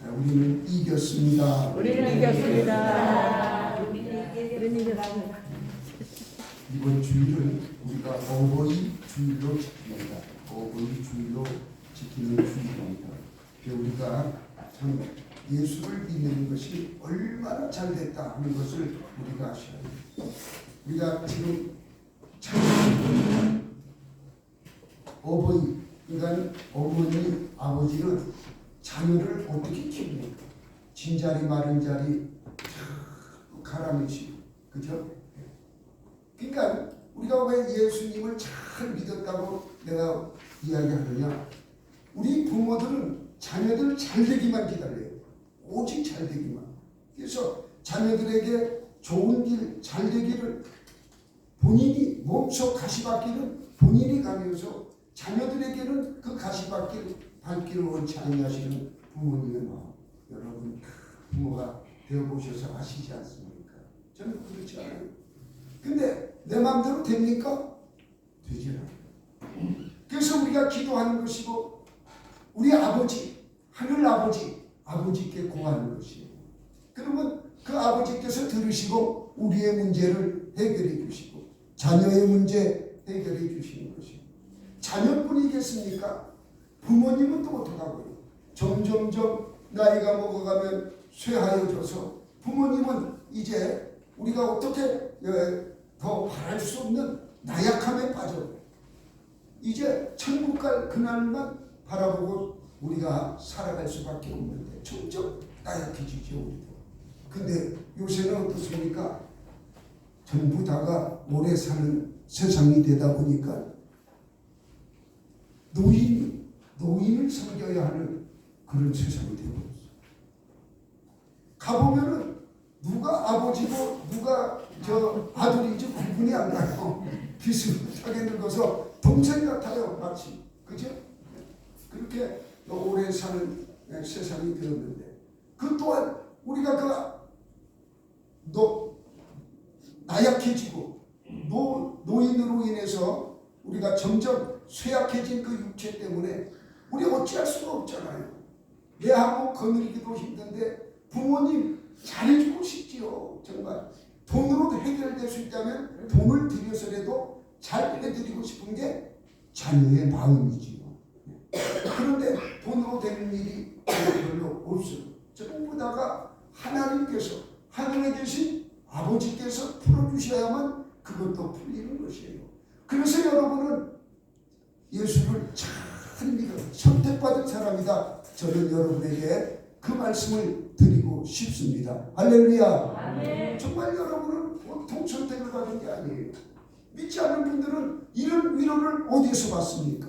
우리는 이겼습니다. 우리는 이겼습니다. 우리는 이겼습니다. 이번 주일은 우리가 어버이 주일로 지킵니다. 어버이 주일로 지키는 주일입니다. 우리가 참 예수를 믿는 것이 얼마나 잘됐다 하는 것을 우리가 아셔야 합니다. 우리가 지금 참 어버이, 그러니까 어머니, 아버지는 자녀를 어떻게 키웁니까? 진자리 마른 자리 가라매시고, 그죠? 그러니까 우리가 왜 예수님을 잘 믿었다고 내가 이야기하느냐? 우리 부모들은 자녀들 잘 되기만 기다려요. 오직 잘 되기만. 그래서 자녀들에게 좋은 길 잘 되기를 본인이 몸소 가시밭길은 본인이 가면서 자녀들에게는 그 가시밭길 밟기를 원치 아니하시는 부모님의 마음, 여러분 부모가 되어보셔서 아시지 않습니까? 저는 그렇지 않아요. 근데 내 마음대로 됩니까? 되지 않아요. 그래서 우리가 기도하는 것이고 우리 아버지, 하늘 아버지께 구하는 것이에요. 그러면 그 아버지께서 들으시고 우리의 문제를 해결해 주시고 자녀의 문제 해결해 주시는 것이에요. 자녀뿐이겠습니까? 부모님은 또 어떡하고요? 점점점 나이가 먹어가면 쇠하여져서 부모님은 이제 우리가 어떻게 더 바랄 수 없는 나약함에 빠져 이제 천국 갈 그날만 바라보고 우리가 살아갈 수밖에 없는데 점점 나약해지죠 우리도. 근데 요새는 어떻습니까? 전부 다가 오래 사는 세상이 되다 보니까 노인을 섬겨야 하는 그런 세상이 되어버렸어요. 가보면은 누가 아버지고 누가 저 아들인지 구분이 안 가요. 비슷하게 늙어서 동생 같아요 마치. 그죠? 그렇게 오래 사는 세상이 되었는데 그 또한 우리가 나약해지고 노인으로 인해서 우리가 점점 쇠약해진 그 육체 때문에 우리 어찌할 수가 없잖아요. 내하고 거느리기도 힘든데 부모님 잘해주고 싶지요. 정말 돈으로 해결될 수 있다면 돈을 들여서라도 잘 해드리고 싶은 게 자녀의 마음이지요. 그런데 돈으로 되는 일이 별로 없어요. 전부 다가 하나님께서 하늘에 계신 아버지께서 풀어주셔야만 그것도 풀리는 것이에요. 그래서 여러분은 예수를 잘 믿어 선택받은 사람이다. 저는 여러분에게 그 말씀을 드리고 싶습니다. 할렐루야. 아멘. 정말 여러분은 보통 선택을 받은 게 아니에요. 믿지 않는 분들은 이런 위로를 어디에서 받습니까?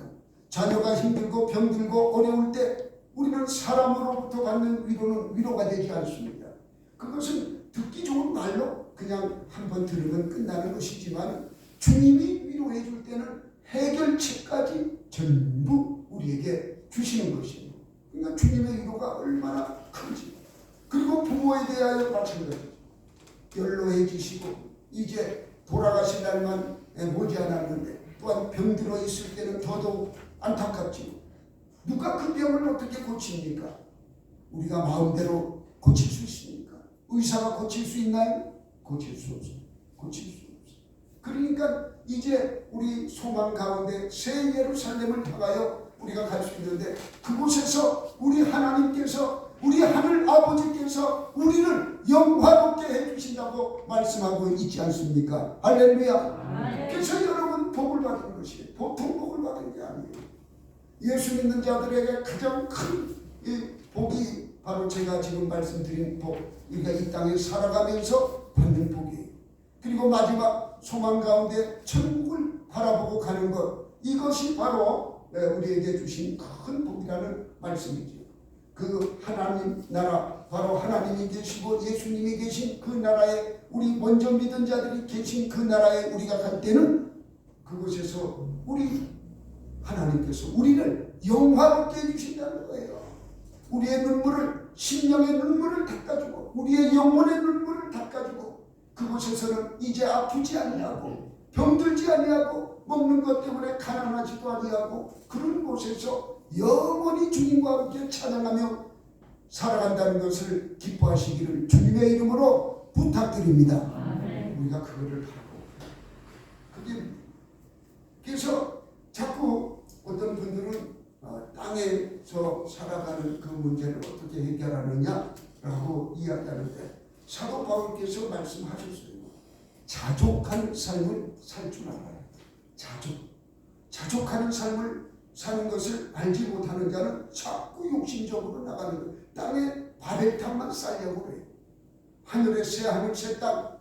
자녀가 힘들고 병들고 어려울 때 우리는 사람으로부터 받는 위로는 위로가 되지 않습니다. 그것은 듣기 좋은 말로 그냥 한번 들으면 끝나는 것이지만 주님이 위로해 줄 때는 해결책까지 전부 우리에게 주시는 것이에요. 그러니까 주님의 위로가 얼마나 큰지. 그리고 부모에 대하여 마찬가지죠. 연로해지시고 이제 돌아가신 날만 머지않았는데 또한 병들어 있을 때는 더더욱 안타깝지요. 누가 그 병을 어떻게 고칩니까? 우리가 마음대로 고칠 수 있습니까? 의사가 고칠 수 있나요? 고칠 수 없어요. 고칠 수 없어요. 그러니까 이제 우리 소망 가운데 새 예루살렘을 향하여 우리가 갈 수 있는데 그곳에서 우리 하나님께서 우리 하늘 아버지께서 우리를 영화롭게 해주신다고 말씀하고 있지 않습니까? 할렐루야. 그래서 여러분 복을 받은 것이에요. 보통 복을 받은 게 아니에요. 예수 믿는 자들에게 가장 큰 복이 바로 제가 지금 말씀드린 복, 우리가 이 땅에 살아가면서 받는 복이에요. 그리고 마지막 소망 가운데 천국을 바라보고 가는 것, 이것이 바로 우리에게 주신 큰 복이라는 말씀이죠. 그 하나님 나라, 바로 하나님이 계시고 예수님이 계신 그 나라에 우리 먼저 믿은 자들이 계신 그 나라에 우리가 갈 때는 그곳에서 우리 하나님께서 우리를 영화롭게 해주신다는 거예요. 우리의 눈물을, 심령의 눈물을 닦아주고 우리의 영혼의 눈물을 닦아주고 그곳에서는 이제 아프지 아니하고 병들지 아니하고 먹는 것 때문에 가난하지도 아니하고 그런 곳에서 영원히 주님과 함께 찬양하며 살아간다는 것을 기뻐하시기를 주님의 이름으로 부탁드립니다. 우리가 그거를 하고 그게 그래서 자꾸 어떤 분들은 땅에서 살아가는 그 문제를 어떻게 해결하느냐라고 이야기하는데 사도 바울께서 말씀하셨어요. 자족한 삶을 살 줄 알아요. 자족하는 삶을 사는 것을 알지 못하는 자는 자꾸 욕심적으로 나가는 거예요. 땅에 바벨탑만 쌓으려고 그래요. 하늘의 새 하늘 새 땅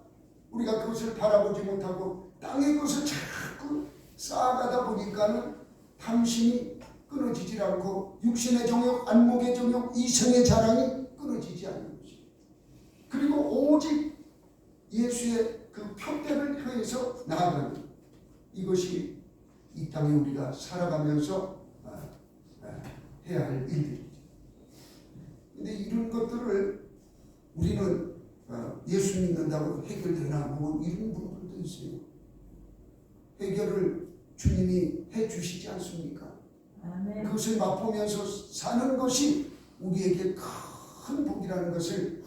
우리가 그것을 바라보지 못하고 땅의 것을 자꾸 쌓아가다 보니까는 탐심이 끊어지지 않고 육신의 정욕, 안목의 정욕, 이성의 자랑이 끊어지지 않는 것입니다. 그리고 오직 예수의 그 표대를 향해서 나아가는 이것이 이 땅에 우리가 살아가면서 해야 할 일들이죠. 근데 이런 것들을 우리는 예수 믿는다고 해결되나 뭐 이런 분들도 있어요. 해결을 주님이 해 주시지 않습니까? 아멘. 그것을 맛보면서 사는 것이 우리에게 큰 복이라는 것을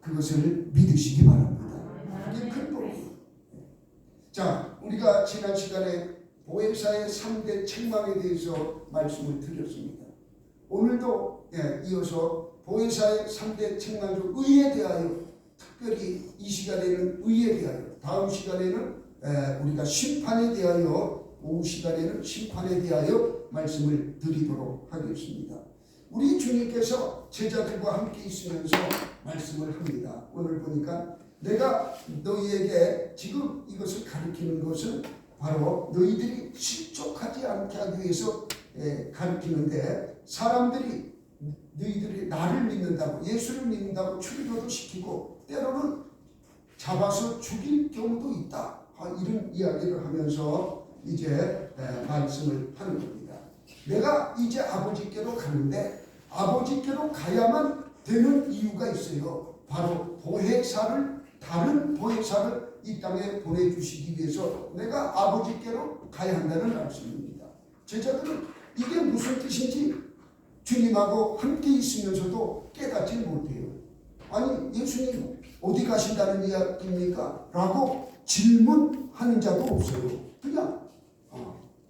그것을 믿으시기 바랍니다. 그게 큰 복이에요. 자, 우리가 지난 시간에 보혜사의 3대 책망에 대해서 말씀을 드렸습니다. 오늘도 이어서 보혜사의 3대 책망 중 의에 대하여 특별히 이 시간에는 의에 대하여 다음 시간에는 우리가 심판에 대하여 오후 시간에는 심판에 대하여 말씀을 드리도록 하겠습니다. 우리 주님께서 제자들과 함께 있으면서 말씀을 합니다. 오늘 보니까 내가 너희에게 지금 이것을 가르치는 것은 바로 너희들이 실족하지 않게 하기 위해서 가르치는데 사람들이 너희들이 나를 믿는다고 예수를 믿는다고 출교도 시키고 때로는 잡아서 죽일 경우도 있다. 이런 이야기를 하면서 이제 말씀을 하는 겁니다. 내가 이제 아버지께로 가는데 아버지께로 가야만 되는 이유가 있어요. 바로 다른 보혜사를 이 땅에 보내주시기 위해서 내가 아버지께로 가야 한다는 말씀입니다. 제자들은 이게 무슨 뜻인지 주님하고 함께 있으면서도 깨닫지 못해요. 아니 예수님 어디 가신다는 이야기입니까? 라고 질문하는 자도 없어요. 그냥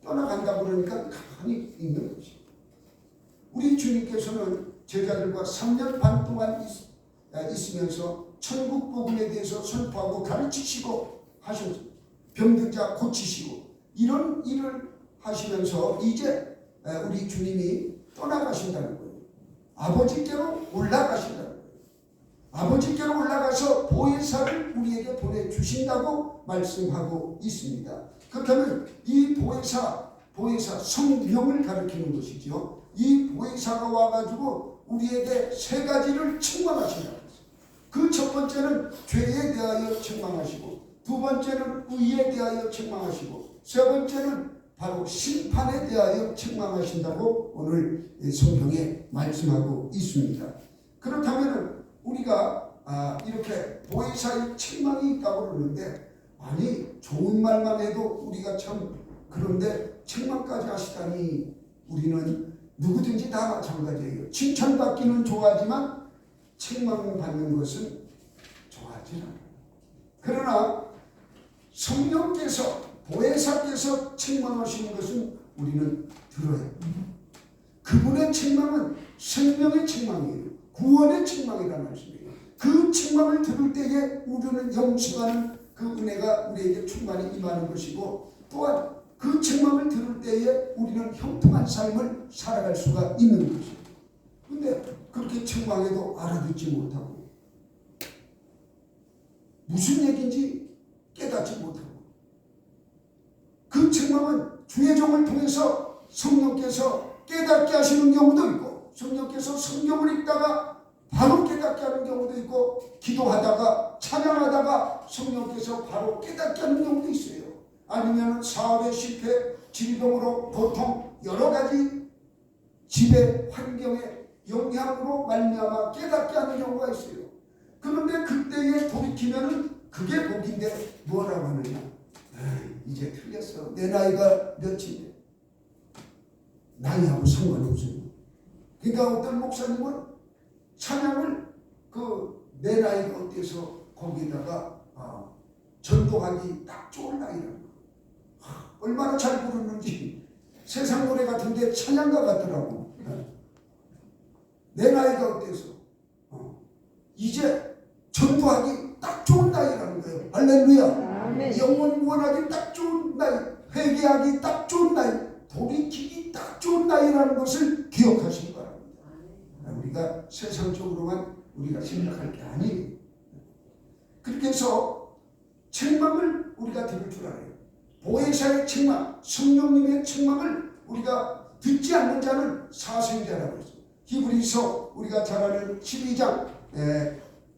떠나간다고 그러니까 가만히 있는 거지. 우리 주님께서는 제자들과 3년 반 동안 있으면서 천국 복음에 대해서 선포하고 가르치시고 하셨어요. 병든 자 고치시고 이런 일을 하시면서 이제 우리 주님이 떠나가신다는 거예요. 아버지께로 올라가신다는 거예요. 아버지께로 올라가서 보혜사를 우리에게 보내주신다고 말씀하고 있습니다. 그렇다면 이 보혜사 성령을 가리키는 것이죠. 이 보혜사가 와가지고 우리에게 세 가지를 책망하신다. 그 첫 번째는 죄에 대하여 책망하시고 두 번째는 의에 대하여 책망하시고 세 번째는 바로 심판에 대하여 책망하신다고 오늘 성경에 말씀하고 있습니다. 그렇다면 우리가 이렇게 보혜사의 책망이 있다고 그러는데 아니 좋은 말만 해도 우리가 참 그런데 책망까지 하시다니 우리는 누구든지 다 마찬가지예요. 칭찬받기는 좋아하지만 책망받는 것은 좋아하지 않아요. 그러나 성령께서 보혜사께서 책망하시는 것은 우리는 들어요. 그분의 책망은 생명의 책망이에요. 구원의 책망이라는 말씀이에요. 그 책망을 들을 때에 우리는 영생하는 그 은혜가 우리에게 충만히 임하는 것이고 또한 그 책망을 들을 때에 우리는 형통한 삶을 살아갈 수가 있는 것이에요. 그런데 그렇게 책망해도 알아듣지 못하고 무슨 얘기인지 깨닫지 못하고 그 책망은 주의 종을 통해서 성령께서 깨닫게 하시는 경우도 있고 성령께서 성경을 읽다가 바로 깨닫게 하는 경우도 있고 기도하다가 찬양하다가 성령께서 바로 깨닫게 하는 경우도 있어요. 아니면 사업의 실패, 질병으로 고통 여러 가지 지배 환경의 영향으로 말미암아 깨닫게 하는 경우가 있어요. 그런데 그때에 돌이키면은 그게 복인데 뭐라고 하느냐? 이제 틀렸어. 내 나이가 몇인데 나이하고 상관없어요. 그러니까 어떤 목사님은 찬양을 내 나이가 어때서 거기다가 전도하기 딱 좋은 나이라는 거. 얼마나 잘 부르는지 세상 노래 같은데 찬양가 같더라고. 내 나이가 어때서 이제 전도하기 딱 좋은 나이라는 거예요. 할렐루야. 아멘. 영원 구원하기 딱 좋은 나이, 회개하기 딱 좋은 나이, 돌이키기 딱 좋은 나이라는 것을 기억하시기 바랍니다. 우리가 세상적으로만 우리가 생각할 게 아니에요. 그렇게 해서 책망을 우리가 들을 줄 알아요. 보혜사의 책망, 성령님의 책망을 우리가 듣지 않는 자는 사생자라고 했어요. 히브리서 우리가 잘 아는 12장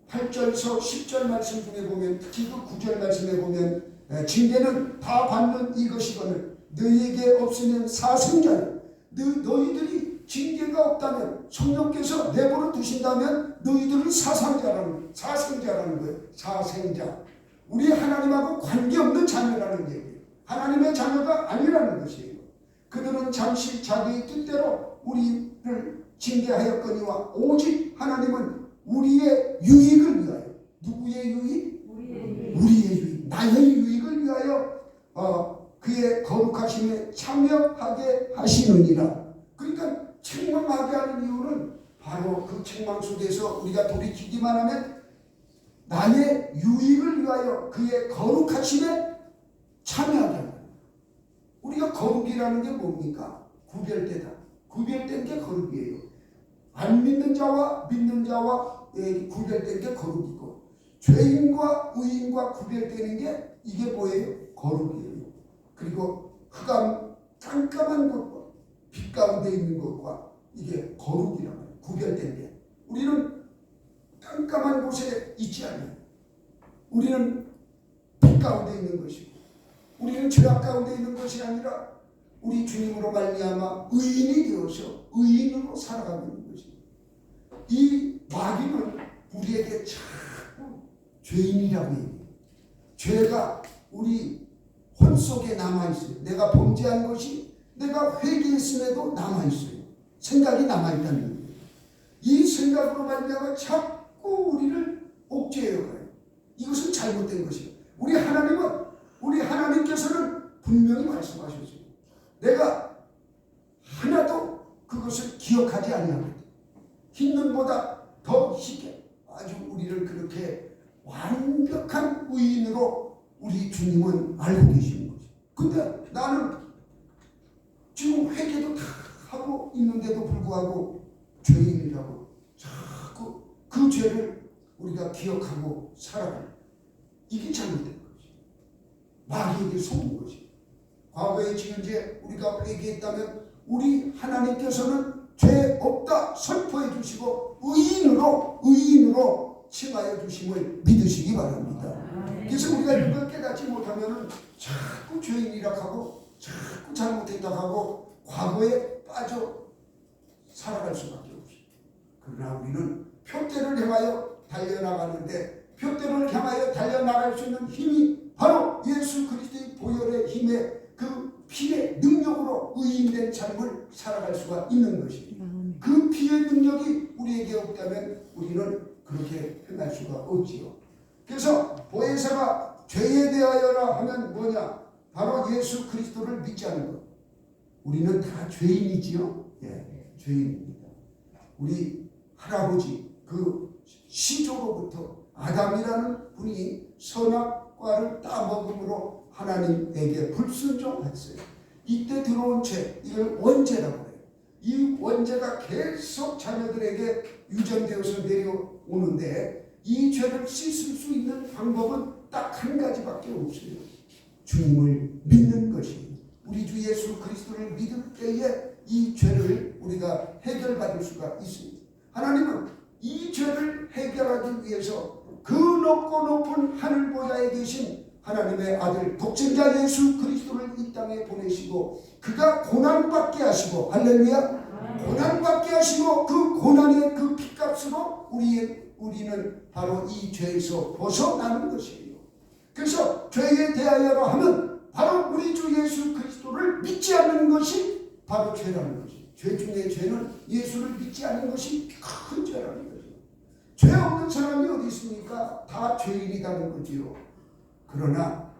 8절에서 10절 말씀 중에 보면, 특히 그 9절 말씀에 보면 징계는 다 받는 이것이거늘 너희에게 없으면 사생자는, 너희들이 징계가 없다면, 성령께서 내버려 두신다면 너희들은 사생자라는 거예요. 사생자. 우리 하나님하고 관계없는 자녀라는 얘기예요. 하나님의 자녀가 아니라는 것이에요. 그들은 잠시 자기의 뜻대로 우리를 징계하였거니와 오직 하나님은 우리의 유익을 위하여, 누구의 유익? 우리의 유익, 나의 유익을 위하여 그의 거룩하심에 참여하게 하시느니라. 그러니까 책망하게 하는 이유는 바로 그 책망 속에서 우리가 돌이키기만 하면 나의 유익을 위하여 그의 거룩하심에 참여하게 하는 거예요. 우리가 거룩이라는 게 뭡니까? 구별되다. 구별된 게 거룩이에요. 안 믿는 자와 믿는 자와 구별된 게 거룩이고, 죄인과 의인과 구별되는 게 이게 뭐예요? 거룩이에요. 그리고 깜깜한 곳과 빛 가운데 있는 것과 이게 거룩이란 말이에요. 구별된 게. 우리는 깜깜한 곳에 있지 않아요. 우리는 빛 가운데 있는 것이고, 우리는 죄악 가운데 있는 것이 아니라 우리 주님으로 말미암아 의인이 되어서 의인으로 살아가고 있는 것입니다. 이 마귀는 우리에게 자꾸 죄인이라고 얘기해요. 죄가 우리 혼 속에 남아있어요. 내가 범죄한 것이 내가 회개했음에도 남아있어요. 생각이 남아있다는 거예요. 이 생각으로 말미암아 자꾸 우리를 억제해요. 이것은 잘못된 것이에요. 우리 하나님께서는 분명히 말씀하셨어요. 내가 하나도 그것을 기억하지 아니하겠다. 흰눈보다 더 희게 아주 우리를 그렇게 완벽한 의인으로 우리 주님은 알고 계시는 거죠. 근데 나는 지금 회개도 다 하고 있는데도 불구하고 죄인이라고 자꾸 그 죄를 우리가 기억하고 살아가는, 이게 잘못된 거지. 마귀에게 속은 거지. 과거에 지금 이제 우리가 회개했다면 우리 하나님께서는 죄 없다 선포해 주시고 의인으로 칭하여 주심을 믿으시기 바랍니다. 그래서 우리가 이걸 깨닫지 못하면 자꾸 죄인이라 하고 자꾸 잘못했다 하고 과거에 빠져 살아갈 수밖에 없어요. 그러나 우리는 표대를 향하여 달려나가는데, 표대를 향하여 달려나갈 수 있는 힘이 바로 예수 그리스도의 보혈의 힘에 그 피의 능력으로 의인된 삶을 살아갈 수가 있는 것입니다. 그 피의 능력이 우리에게 없다면 우리는 그렇게 행할 수가 없지요. 그래서 보혜사가 죄에 대하여라 하면 뭐냐? 바로 예수 그리스도를 믿지 않는 것. 우리는 다 죄인이지요. 예, 죄인입니다. 우리 할아버지 그 시조로부터 아담이라는 분이 선악과를 따먹음으로 하나님에게 불순종했어요. 이때 들어온 죄, 이걸 원죄라고 해요. 이 원죄가 계속 자녀들에게 유전되어서 내려오는데, 이 죄를 씻을 수 있는 방법은 딱 한 가지밖에 없어요. 주님을 믿는 것입니다. 우리 주 예수 그리스도를 믿을 때에 이 죄를 우리가 해결받을 수가 있습니다. 하나님은 이 죄를 해결하기 위해서 그 높고 높은 하늘 보좌에 계신 하나님의 아들 독생자 예수 그리스도를 이 땅에 보내시고, 그가 고난받게 하시고, 할렐루야, 고난받게 하시고 그 고난의 그 핏값으로 우리는 바로 이 죄에서 벗어나는 것이에요. 그래서 죄에 대하여라 하면 바로 우리 주 예수 그리스도를 믿지 않는 것이 바로 죄라는 것이에요. 죄 중에 죄는 예수를 믿지 않는 것이 큰 죄라는 거죠. 다 죄인이라는 거지요. 그러나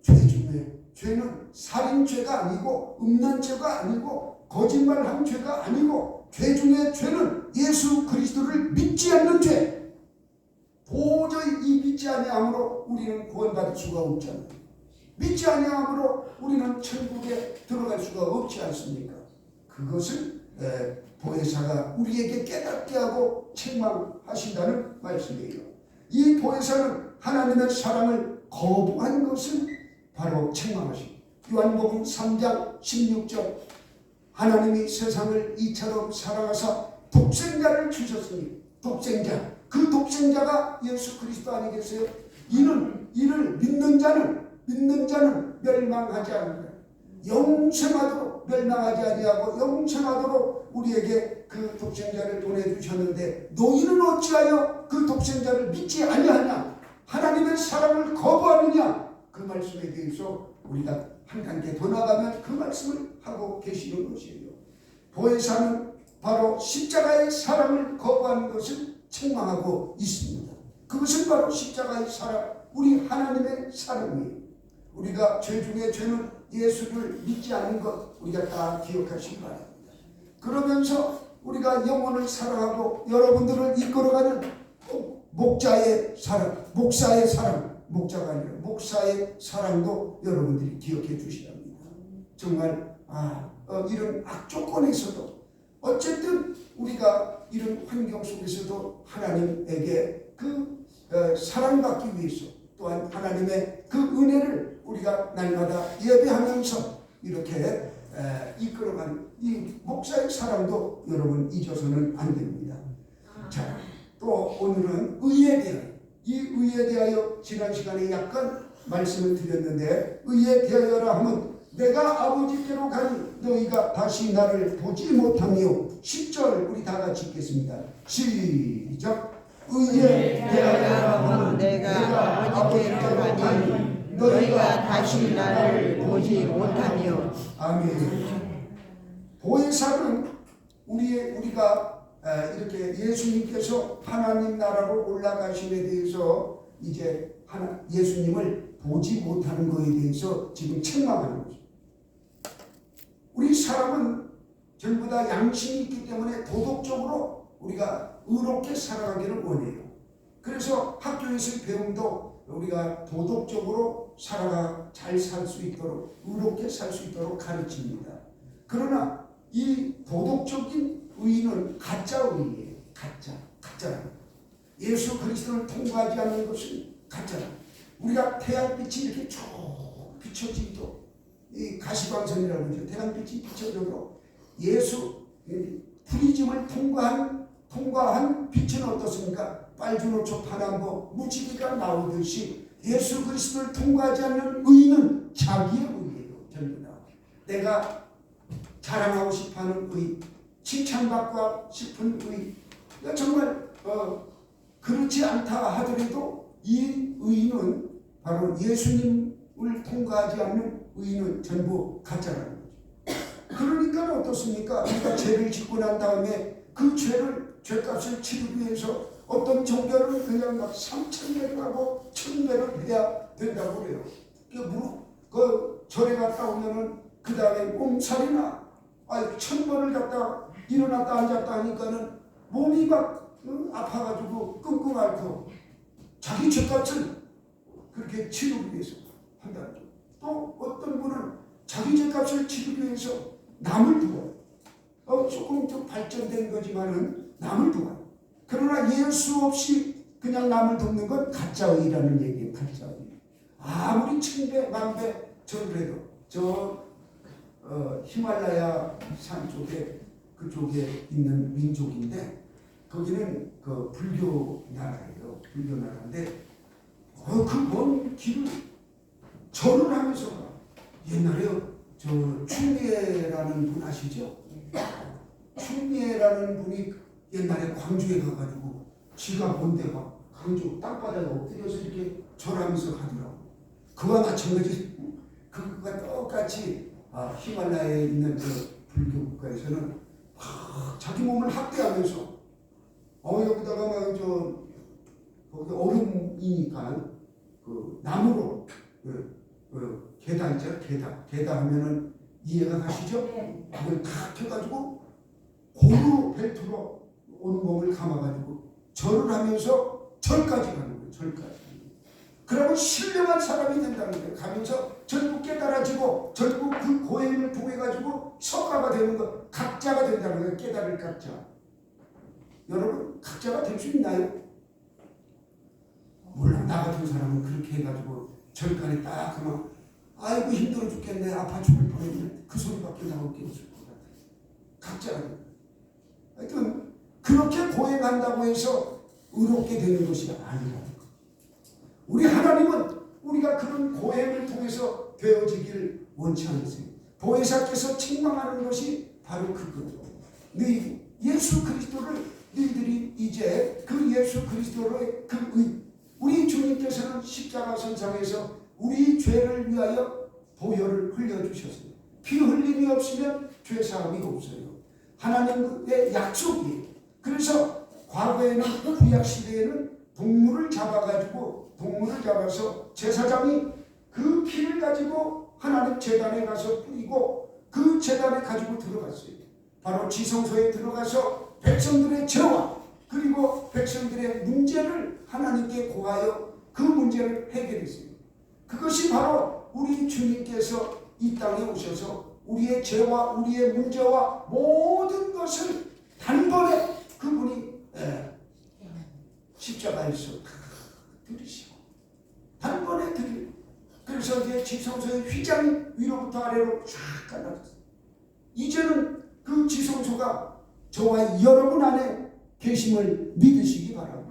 죄 중에 죄는 살인죄가 아니고 음란죄가 아니고 거짓말한 죄가 아니고 죄 중에 죄는 예수 그리스도를 믿지 않는 죄. 도저히 이 믿지 아니함으로 우리는 구원받을 수가 없잖아요. 믿지 아니함으로 우리는 천국에 들어갈 수가 없지 않습니까? 그것을 보혜사가 우리에게 깨닫게 하고 책망하신다는 말씀이에요. 이 보혜사는 하나님의 사랑을 거부한 것을 바로 책망하십니다. 요한복음 3장 16절 하나님이 세상을 이처럼 사랑하사 독생자를 주셨으니 독생자 그 독생자가 예수 그리스도 아니겠어요? 이를 믿는 자는 멸망하지 않는다. 영생하도록 멸망하지 아니하고 영생하도록 우리에게 그 독생자를 보내주셨는데 너희는 어찌하여 그 독생자를 믿지 아니하냐? 하나님의 사랑을 거부하느냐? 그 말씀에 대해서 우리가 한 단계 더 나가면 그 말씀을 하고 계시는 것이에요. 보혜사는 바로 십자가의 사랑을 거부하는 것을 책망하고 있습니다. 그것은 바로 십자가의 사랑, 우리 하나님의 사랑이에요. 우리가 죄 중에 죄는 예수를 믿지 않는 것 우리가 다 기억하시기 바랍니다. 그러면서 우리가 영혼을 사랑하고 여러분들을 이끌어가는 목자의 사랑, 목사의 사랑, 목자가 아니라 목사의 사랑도 여러분들이 기억해 주셔야 합니다. 정말 이런 악조건에서도 어쨌든 우리가 이런 환경 속에서도 하나님에게 그 사랑받기 위해서 또한 하나님의 그 은혜를 우리가 날마다 예배하면서 이렇게 이끌어가는 이 목사의 사랑도 여러분 잊어서는 안 됩니다. 자, 또 오늘은 의에 대하여 이 의에 대하여 지난 시간에 약간 말씀을 드렸는데 의에 대하여라 하면 내가 아버지께로 가니 너희가 다시 나를 보지 못하며 10절 우리 다 같이 읽겠습니다. 시작. 의에 대하여라 하면 내가 아버지께로 가니 너희가 다시 나를 보지 못하며. 아멘. 보혜사는 우리가 이렇게 예수님께서 하나님 나라로 올라가심에 대해서 이제 예수님을 보지 못하는 것에 대해서 지금 책망하는 거죠. 우리 사람은 전부 다 양심이 있기 때문에 도덕적으로 우리가 의롭게 살아가기를 원해요. 그래서 학교에서의 배움도 우리가 도덕적으로 잘 살 수 있도록 의롭게 살 수 있도록 가르칩니다. 그러나 이 도덕적인 의는 가짜 의예요. 가짜라는 예수 그리스도를 통과하지 않는 것은 가짜라. 우리가 태양빛이 이렇게 쭉 비춰지도 이 가시광선이라고 하죠. 태양빛이 비춰져도 예수 프리즘을 통과한 빛은 어떻습니까? 빨주노초 파남보 무지개가 나오듯이 예수 그리스도를 통과하지 않는 의는 자기의 의예요. 전부 다 내가 자랑하고 싶어하는 의, 칭찬받고 싶은 의, 정말 그렇지 않다 하더라도 이 의는 바로 예수님을 통과하지 않는 의는 전부 가짜라는 거죠. 그러니까 어떻습니까? 우리가 죄를 짓고 난 다음에 그 죄값을 치르기 위해서 어떤 종교는 그냥 막 3,000배를 하고 1,000배를 해야 된다고 그래요. 그 절에 갔다 오면은 그 다음에 몸살이나 1,000번을 갔다 일어났다 앉았다 하니까는 몸이 막 아파가지고 끙끙 앓고 자기 죄값을 그렇게 치르기 위해서 한다는 거죠. 또 어떤 분은 자기 죄값을 치르기 위해서 남을 도와요. 조금 더 발전된 거지만은 남을 도와요. 그러나 예수 없이 그냥 남을 돕는 건 가짜의라는 얘기예요. 가짜의. 아무리 1000배, 10,000배 절을 해도 히말라야 산 쪽에 그쪽에 있는 민족인데 거기는 그 불교 나라예요. 불교 나라인데 그 먼 길을 절을 하면서 옛날에 충리에라는 분 아시죠? 충리에라는 분이 옛날에 광주에 가가지고 지가 뭔데 막 광주 땅바닥에 엎드려서 이렇게 절하면서 가더라고. 그와 마찬가지 그가 똑같이 히말라야에 있는 그 불교 국가에서는 자기 몸을 학대하면서 여기다가 막 거기 얼음이니까 그 나무로 계단 있잖아요. 계단 하면은 이해가 가시죠? 그걸 다 펴가지고 고루 벨트로 온몸을 감아가지고 절을 하면서 절까지 가는 거예요. 절까지. 그러면 신령한 사람이 된다는 거예요. 가면서 전부 깨달아지고 전부 그 고행을 통해가지고 석가가 되는 것, 각자가 된다는 거예요. 깨달을 각자. 여러분 각자가 될 수 있나요? 몰라. 나 같은 사람은 그렇게 해가지고 절간에 딱 하면 아이고 힘들어 죽겠네, 아파 죽을 뻔했네, 그 소리밖에 나올 게 없을 것 같아요. 각자가 됩니다. 하여튼 그렇게 고행한다고 해서 의롭게 되는 것이 아니라는 것. 우리 하나님은 우리가 그런 고행을 통해서 되어지기를 원치 않으세요. 보혜사께서 책망하는 것이 바로 그거예요. 너희 예수 그리스도를 너희들이 이제 그 예수 그리스도의 우리 주님께서는 십자가 선상에서 우리 죄를 위하여 보혈을 흘려주셨어요. 피 흘림이 없으면 죄사함이 없어요. 하나님의 약속이에요. 그래서 과거에는 구약시대에는 동물을 잡아서 제사장이 그 피를 가지고 하나님 제단에 가서 뿌리고 그 제단에 가지고 들어갔어요. 바로 지성소에 들어가서 백성들의 죄와 그리고 백성들의 문제를 하나님께 고하여 그 문제를 해결했어요. 그것이 바로 우리 주님께서 이 땅에 오셔서 우리의 죄와 우리의 문제와 모든 것을 단번에 그분이 십자가에서 들으시고 단번에 들으시고 그래서 이제 지성소의 휘장이 위로부터 아래로 쫙 갈라졌어요. 이제는 그 지성소가 저와 여러분 안에 계심을 믿으시기 바랍니다.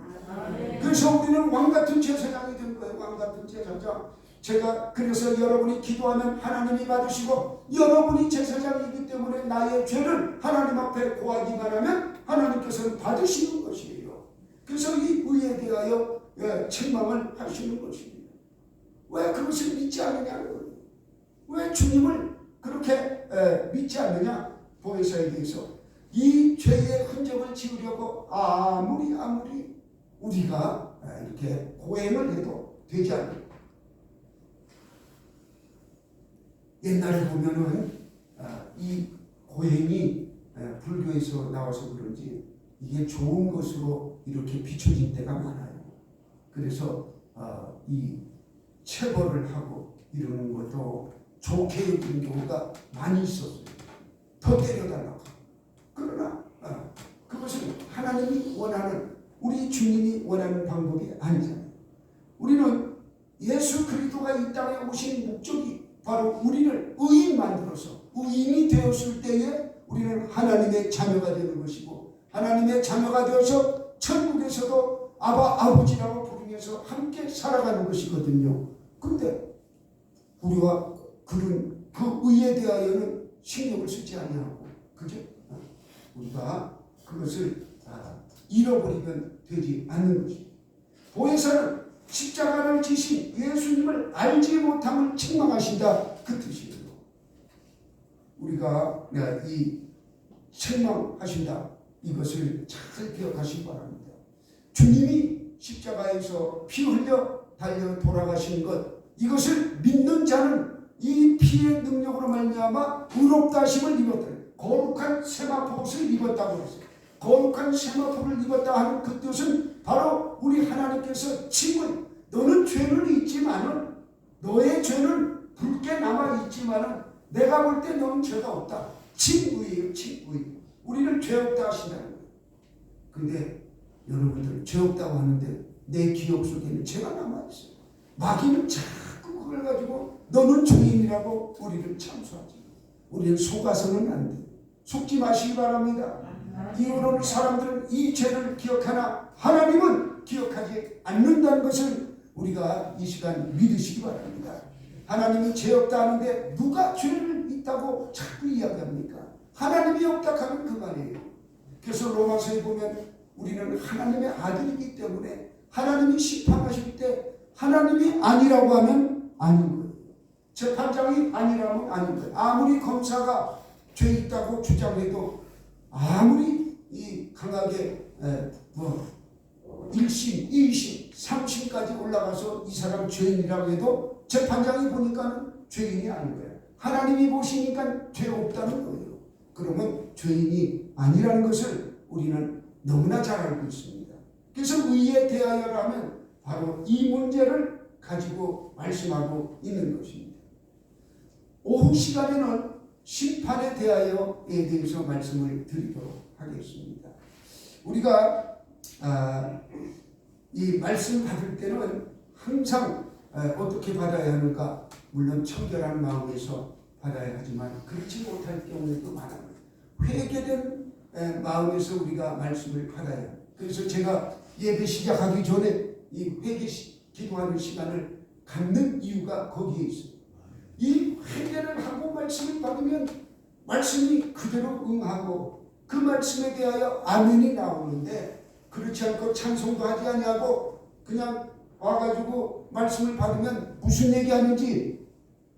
그래서 우리는 왕같은 제사장이 된 거예요. 왕같은 제사장. 제가 그래서 여러분이 기도하면 하나님이 받으시고 여러분이 제사장이기 때문에 나의 죄를 하나님 앞에 고하기만 하면 하나님께서는 받으시는 것이에요. 그래서 이 의에 대하여 책망을 하시는 것입니다. 왜 그것을 믿지 않느냐는 거예요. 왜 주님을 그렇게 믿지 않느냐. 보혜사에 대해서 이 죄의 흔적을 지우려고 아무리 우리가 이렇게 고행을 해도 되지 않아요. 옛날에 보면은 이 고행이 불교에서 나와서 그런지 이게 좋은 것으로 이렇게 비춰진 때가 많아요. 그래서 이 체벌을 하고 이러는 것도 좋게 여기는 경우가 많이 있었어요. 더 때려달라고. 그러나 그것은 하나님이 원하는 우리 주님이 원하는 방법이 아니잖아요. 우리는 예수 그리스도가 이 땅에 오신 목적이 바로 우리를 의인 만들어서 의인이 되었을 때에 우리는 하나님의 자녀가 되는 것이고 하나님의 자녀가 되어서 천국에서도 아버지라고 부르면서 함께 살아가는 것이거든요. 그런데 우리가 그 의에 대하여는 신경을 쓰지 아니하고 그죠? 우리가 그것을 잃어버리면 되지 않는 것입니다. 보혜사는 십자가를 지신 예수님을 알지 못함을 책망하신다 그 뜻이에요. 우리가 이 책망하신다 이것을 잘 기억하시기 바랍니다. 주님이 십자가에서 피 흘려 달려 돌아가신 것 이것을 믿는 자는 이 피의 능력으로 말미암아 의롭다 하심을 입었다. 거룩한 세마포옷을 입었다고 했어요. 거룩한 세마포를 입었다 하는 그 뜻은 바로 우리 하나님께서 칭은 너는 죄는 있지만은 너의 죄는 붉게 남아있지만은 내가 볼 때 너는 죄가 없다. 칭의예요. 칭의. 우리는 죄 없다 하신다는 거예요. 근데 여러분들 죄 없다고 하는데 내 기억 속에는 죄가 남아있어요. 마귀는 자꾸 그걸 가지고 너는 죄인이라고 우리를 참수하지. 우리는 속아서는 안 돼. 속지 마시기 바랍니다. 이후로는 사람들은 이 죄를 기억하나 하나님은 기억하지 않는다는 것을 우리가 이 시간 믿으시기 바랍니다. 하나님이 죄 없다 하는데 누가 죄를 있다고 자꾸 이야기합니까? 하나님이 없다 하면 그만이에요. 그래서 로마서에 보면 우리는 하나님의 아들이기 때문에 하나님이 심판하실 때 하나님이 아니라고 하면 아닌 거예요. 재판장이 아니라면 아닌 거예요. 아무리 검사가 죄 있다고 주장해도 아무리 이 강하게 1심, 2심, 꼭대기까지 올라가서 이 사람 죄인이라고 해도 재판장이 보니까는 죄인이 아닌 거야. 하나님이 보시니까 죄 없다는 거예요. 그러면 죄인이 아니라는 것을 우리는 너무나 잘 알고 있습니다. 그래서 의에 대하여라면 바로 이 문제를 가지고 말씀하고 있는 것입니다. 오후 시간에는 심판에 대하여에 대해서 말씀을 드리도록 하겠습니다. 우리가 이 말씀 받을 때는 항상 어떻게 받아야 하는가? 물론 청결한 마음에서 받아야 하지만 그렇지 못할 경우도 많아요. 회개된 마음에서 우리가 말씀을 받아야 해요. 그래서 제가 예배 시작하기 전에 이 회개 기도하는 시간을 갖는 이유가 거기에 있어요. 이 회개를 하고 말씀을 받으면 말씀이 그대로 응하고 그 말씀에 대하여 아멘이 나오는데, 그렇지 않고 찬송도 하지 아니하고 그냥 와가지고 말씀을 받으면 무슨 얘기하는지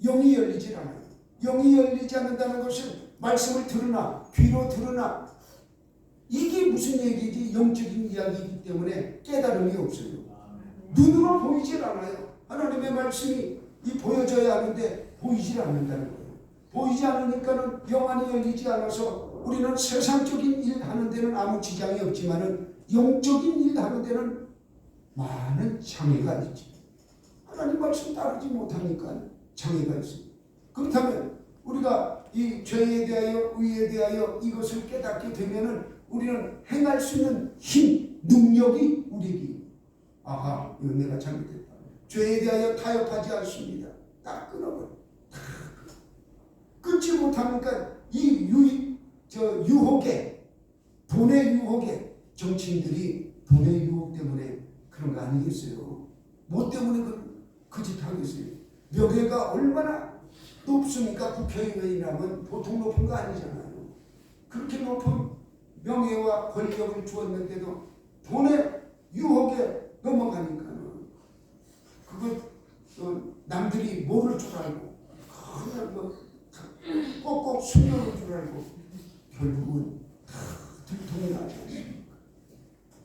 영이 열리질 않아요. 영이 열리지 않는다는 것은 말씀을 들으나 귀로 들으나 이게 무슨 얘기지? 영적인 이야기이기 때문에 깨달음이 없어요. 눈으로 보이질 않아요. 하나님의 말씀이 보여져야 하는데 보이질 않는다는 거예요. 보이지 않으니까는 영안이 열리지 않아서 우리는 세상적인 일 하는 데는 아무 지장이 없지만은 영적인 일 하는 데는 많은 장애가 있지. 하나님 말씀 따르지 못하니까 장애가 있습니다. 그렇다면 우리가 이 죄에 대하여 의에 대하여 이것을 깨닫게 되면은 우리는 행할 수 있는 힘, 능력이 우리에게, 아하, 이거 내가 잘못했다. 죄에 대하여 타협하지 않습니다. 딱 끊어버려. 끊지 못하니까 이 유혹에, 돈의 유혹에, 정치인들이 돈의 유혹 때문에 그런 거 아니겠어요? 뭐 때문에 그 짓 하겠어요? 명예가 얼마나 높습니까? 국회의원이라면 보통 높은 거 아니잖아요. 그렇게 높은 명예와 권력을 주었는데도 돈의 유혹에 넘어가니까는 그거 남들이 모를 줄 알고 그냥 꼭꼭 숨겨놓을 줄 알고 결국은 다 들통이 나지 않습니까?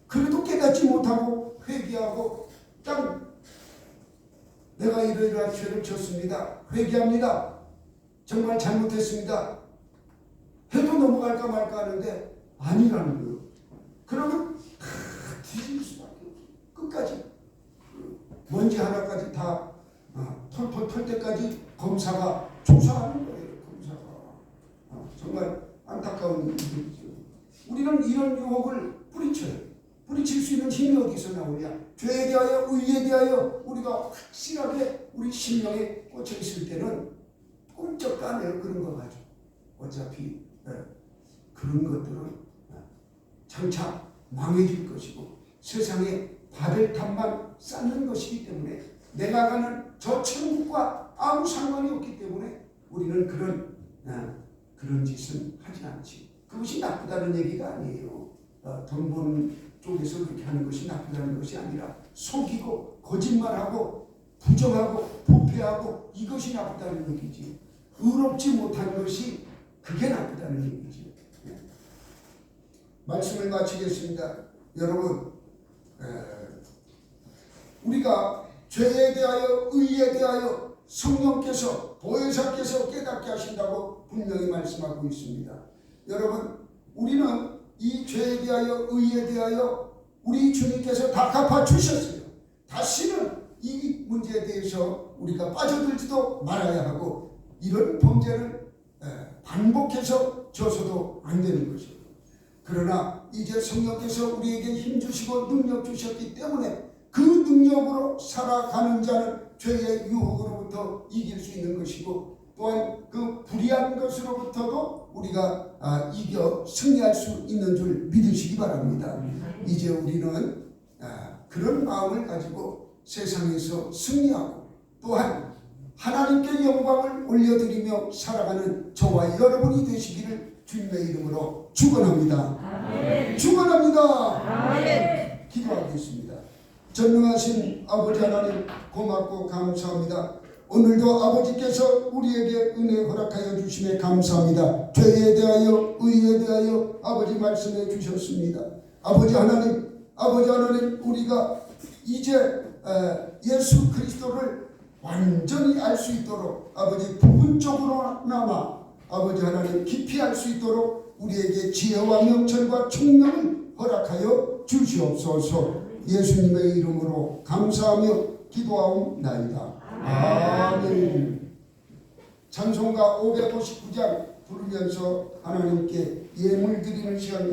그래도 깨닫지 못하고 회개하고 딱 내가 이러이러한 죄를 졌습니다. 회개합니다. 정말 잘못했습니다. 해도 넘어갈까 말까 하는데 아니라는 거예요. 그러면 다 뒤질 수밖에 없어요. 끝까지 먼지 하나까지 다 털털 털 때까지 검사가 조사하는 거예요. 검사가 정말 안타까운 일이죠. 우리는 이런 유혹을 뿌리쳐요. 뿌리칠 수 있는 힘이 어디서 나오냐? 죄에 대하여 의에 대하여 우리가 확실하게 우리 심령에 꽂혀 있을 때는 꿈쩍도 안 해요. 그런 거 가지고 어차피 그런 것들은 장차 망해질 것이고 세상에 바벨탑만 쌓는 것이기 때문에 내가 가는 저 천국과 아무 상관이 없기 때문에 우리는 그런 짓은 하지 않지. 그것이 나쁘다는 얘기가 아니에요. 돈 버는 쪽에서 그렇게 하는 것이 나쁘다는 것이 아니라 속이고 거짓말하고 부정하고 부패하고 이것이 나쁘다는 얘기지. 의롭지 못한 것이 그게 나쁘다는 얘기지. 말씀을 마치겠습니다. 여러분, 우리가 죄에 대하여 의에 대하여 성령께서 보혜사께서 깨닫게 하신다고 분명히 말씀하고 있습니다. 여러분, 우리는 이 죄에 대하여 의에 대하여 우리 주님께서 다 갚아주셨어요. 다시는 이 문제에 대해서 우리가 빠져들지도 말아야 하고 이런 범죄를 반복해서 져서도 안 되는 것이에요. 그러나 이제 성령께서 우리에게 힘 주시고 능력 주셨기 때문에 그 능력으로 살아가는 자는 죄의 유혹으로부터 이길 수 있는 것이고 또한 그 불의한 것으로부터도 우리가 이겨 승리할 수 있는 줄 믿으시기 바랍니다. 이제 우리는 그런 마음을 가지고 세상에서 승리하고 또한 하나님께 영광을 올려드리며 살아가는 저와 여러분이 되시기를 주님의 이름으로 축원합니다. 아멘. 축원합니다. 아멘. 기도하겠습니다. 전능하신 아버지 하나님 고맙고 감사합니다. 오늘도 아버지께서 우리에게 은혜 허락하여 주심에 감사합니다. 죄에 대하여 의에 대하여 아버지 말씀해 주셨습니다. 아버지 하나님 우리가 이제 예수 그리스도를 완전히 알 수 있도록 아버지 부분적으로나마 아버지 하나님 깊이 알 수 있도록 우리에게 지혜와 명철과 총명을 허락하여 주시옵소서. 예수님의 이름으로 감사하며 기도하옵나이다. 아멘. 찬송가 559장 부르면서 하나님께 예물 드리는 시간